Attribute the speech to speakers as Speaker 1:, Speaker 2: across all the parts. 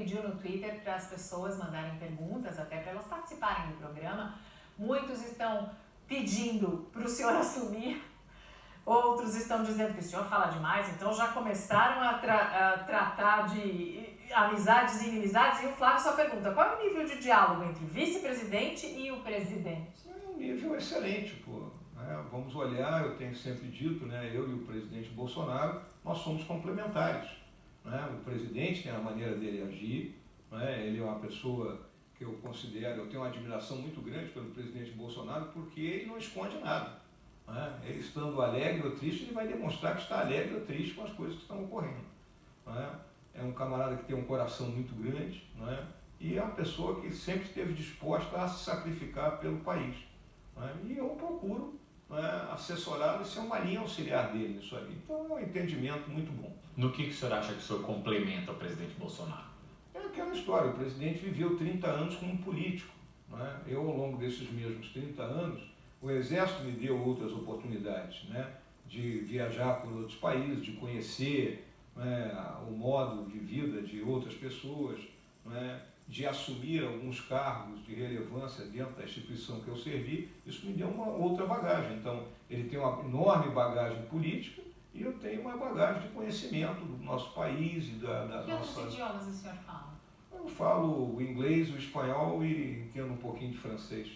Speaker 1: pediu no Twitter para as pessoas mandarem perguntas, até para elas participarem do programa. Muitos estão pedindo para o senhor assumir, outros estão dizendo que o senhor fala demais, então já começaram a tratar de amizades e inimizades. E o Flávio só pergunta, qual é o nível de diálogo entre o vice-presidente e o presidente?
Speaker 2: É um nível excelente, pô. Vamos olhar, eu tenho sempre dito, né, eu e o presidente Bolsonaro, nós somos complementares. Né? O presidente tem a maneira dele agir, né? Ele é uma pessoa que eu considero, eu tenho uma admiração muito grande pelo presidente Bolsonaro, porque ele não esconde nada. Né? Ele estando alegre ou triste, ele vai demonstrar que está alegre ou triste com as coisas que estão ocorrendo. Né? É um camarada que tem um coração muito grande, né? E é uma pessoa que sempre esteve disposta a se sacrificar pelo país. Né? E eu procuro, né, assessorá-lo e ser uma linha auxiliar dele nisso aí. Então é um entendimento muito bom.
Speaker 3: No que o senhor acha que o senhor complementa o presidente Bolsonaro?
Speaker 2: É aquela história, o presidente viveu 30 anos como político. Né? Eu, ao longo desses mesmos 30 anos, o Exército me deu outras oportunidades, né? De viajar por outros países, de conhecer, né, o modo de vida de outras pessoas, né, de assumir alguns cargos de relevância dentro da instituição que eu servi. Isso me deu uma outra bagagem. Então, ele tem uma enorme bagagem política e eu tenho uma bagagem de conhecimento do nosso país e da nossa...
Speaker 1: Que outros idiomas o senhor fala?
Speaker 2: Eu falo o inglês, o espanhol e entendo um pouquinho de francês.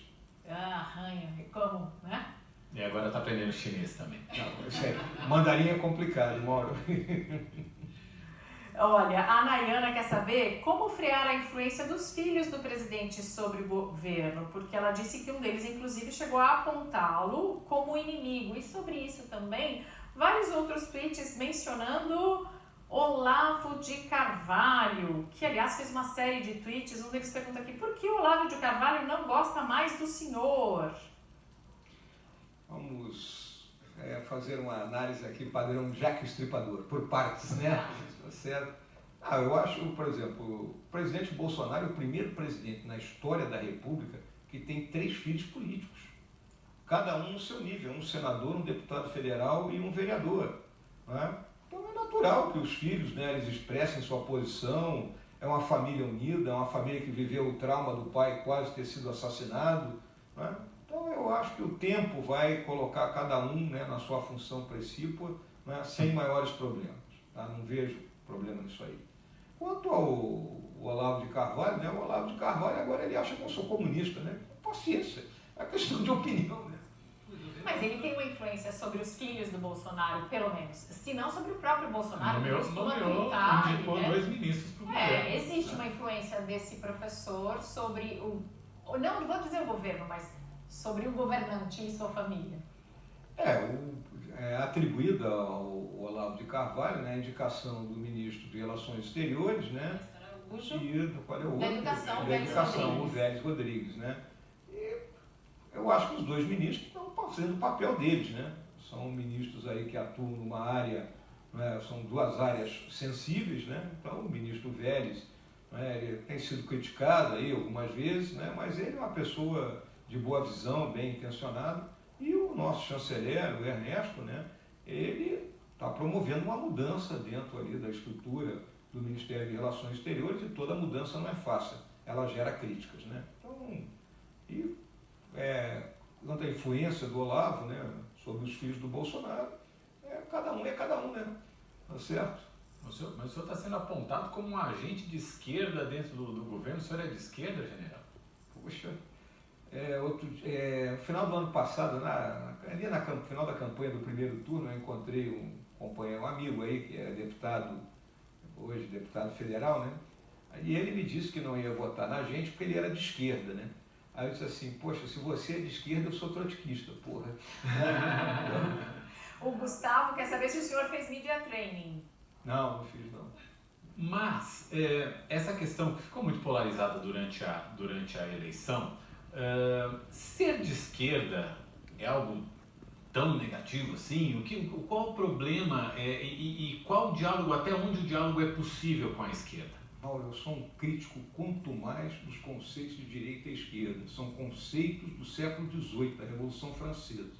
Speaker 1: Arranha, como, né?
Speaker 3: E agora está aprendendo chinês também.
Speaker 2: Não, sério, mandarim é complicado, Mauro.
Speaker 1: Olha, a Nayana quer saber como frear a influência dos filhos do presidente sobre o governo, porque ela disse que um deles, inclusive, chegou a apontá-lo como inimigo. E sobre isso também, vários outros tweets mencionando Olavo de Carvalho, que, aliás, fez uma série de tweets. Um deles pergunta aqui, por que Olavo de Carvalho não gosta mais do senhor?
Speaker 2: Vamos fazer uma análise aqui padrão Jack Estripador, por partes, né? Tá certo? Eu acho, por exemplo, o presidente Bolsonaro é o primeiro presidente na história da República que tem 3 filhos políticos. Cada um no seu nível, um senador, um deputado federal e um vereador. Né? Então é natural que os filhos, né, eles expressem sua posição. É uma família unida, é uma família que viveu o trauma do pai quase ter sido assassinado. Né? Então eu acho que o tempo vai colocar cada um, né, na sua função precípua, né, sem maiores problemas. Tá? Não vejo problema nisso aí. Quanto ao Olavo de Carvalho, né, o Olavo de Carvalho agora ele acha que eu sou comunista, né? Paciência, é questão de opinião, né?
Speaker 1: Mas ele tem uma influência sobre os filhos do Bolsonaro, pelo menos. Se não sobre o próprio Bolsonaro,
Speaker 3: Indicou
Speaker 1: né?
Speaker 3: 2 ministros para o governo.
Speaker 1: Existe uma influência desse professor sobre não vou dizer o governo, mas sobre o governante e sua família.
Speaker 2: É atribuída ao Olavo de Carvalho, né, a indicação do ministro de Relações Exteriores, né? Qual é o outro? Da Educação, o Vélez Rodrigues, né? E eu acho que os 2 ministros estão fazendo o papel deles, né? São ministros aí que atuam numa área, né, são 2 áreas sensíveis, né? Então o ministro Vélez, né, ele tem sido criticado aí algumas vezes, né? Mas ele é uma pessoa de boa visão, bem intencionado. E o nosso chanceler, o Ernesto, né, ele está promovendo uma mudança dentro ali da estrutura do Ministério de Relações Exteriores, e toda mudança não é fácil, ela gera críticas, né? Então, quanto à influência do Olavo, né, sobre os filhos do Bolsonaro, cada um, né? Tá certo?
Speaker 3: Mas o senhor está sendo apontado como um agente de esquerda dentro do governo. O senhor é de esquerda, general?
Speaker 2: Poxa, no final do ano passado, ali no final da campanha do primeiro turno, eu encontrei um companheiro, um amigo aí, que é deputado, hoje deputado federal, né? E ele me disse que não ia votar na gente porque ele era de esquerda, né? Aí eu disse assim, poxa, se você é de esquerda, eu sou trotskista, porra.
Speaker 1: O Gustavo quer saber se o senhor fez media training.
Speaker 2: Não fiz não.
Speaker 3: Mas essa questão que ficou muito polarizada durante a eleição, ser de esquerda é algo tão negativo assim? Qual o problema e qual o diálogo, até onde o diálogo é possível com a esquerda?
Speaker 2: Mauro, eu sou um crítico quanto mais dos conceitos de direita e esquerda. São conceitos do século XVIII, da Revolução Francesa,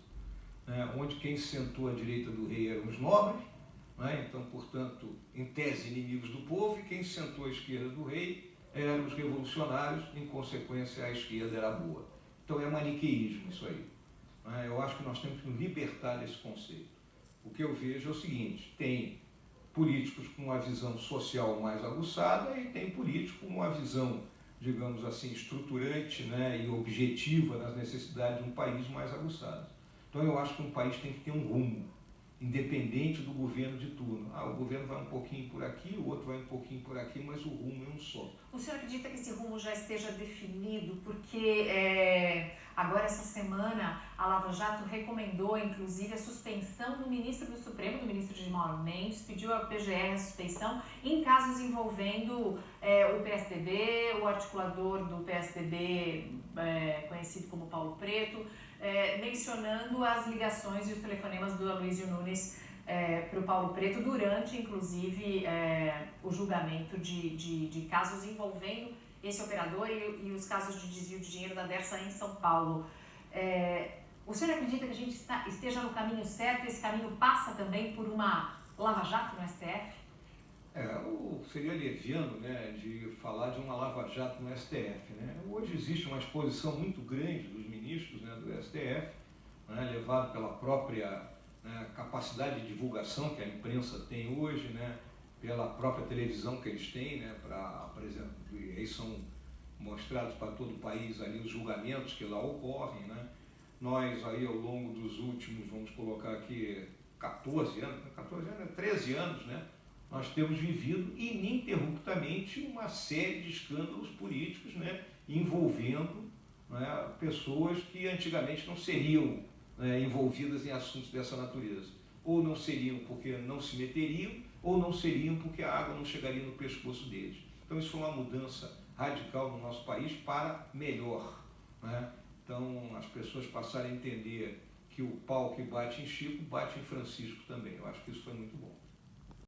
Speaker 2: né, onde quem sentou à direita do rei eram os nobres, né? Então, portanto, em tese, inimigos do povo, e quem sentou à esquerda do rei eram os revolucionários, em consequência, a esquerda era boa. Então, é maniqueísmo isso aí, né? Eu acho que nós temos que nos libertar desse conceito. O que eu vejo é o seguinte: tem políticos com uma visão social mais aguçada e tem políticos com uma visão, digamos assim, estruturante, né, e objetiva nas necessidades de um país mais aguçada. Então eu acho que um país tem que ter um rumo, independente do governo de turno. O governo vai um pouquinho por aqui, o outro vai um pouquinho por aqui, mas o rumo é um só.
Speaker 1: O senhor acredita que esse rumo já esteja definido? Porque agora, essa semana, a Lava Jato recomendou, inclusive, a suspensão do ministro do Supremo, do ministro Gilmar Mendes, pediu à PGR a suspeição em casos envolvendo o PSDB, o articulador do PSDB, conhecido como Paulo Preto, mencionando as ligações e os telefonemas do Aloysio Nunes para o Paulo Preto durante, inclusive, o julgamento de casos envolvendo esse operador e os casos de desvio de dinheiro da Dersa em São Paulo. O senhor acredita que a gente esteja no caminho certo? Esse caminho passa também por uma Lava Jato no STF?
Speaker 2: Seria leviano, né, de falar de uma lava-jato no STF, né? Hoje existe uma exposição muito grande dos ministros, né, do STF, né, levado pela própria, né, capacidade de divulgação que a imprensa tem hoje, né, pela própria televisão que eles têm, né, por exemplo, e aí são mostrados para todo o país ali os julgamentos que lá ocorrem, né? Nós aí ao longo dos últimos, vamos colocar aqui, 13 anos, né? Nós temos vivido ininterruptamente uma série de escândalos políticos, né, envolvendo, né, pessoas que antigamente não seriam, né, envolvidas em assuntos dessa natureza. Ou não seriam porque não se meteriam, ou não seriam porque a água não chegaria no pescoço deles. Então isso foi uma mudança radical no nosso país para melhor, né? Então as pessoas passaram a entender que o pau que bate em Chico, bate em Francisco também. Eu acho que isso foi muito bom.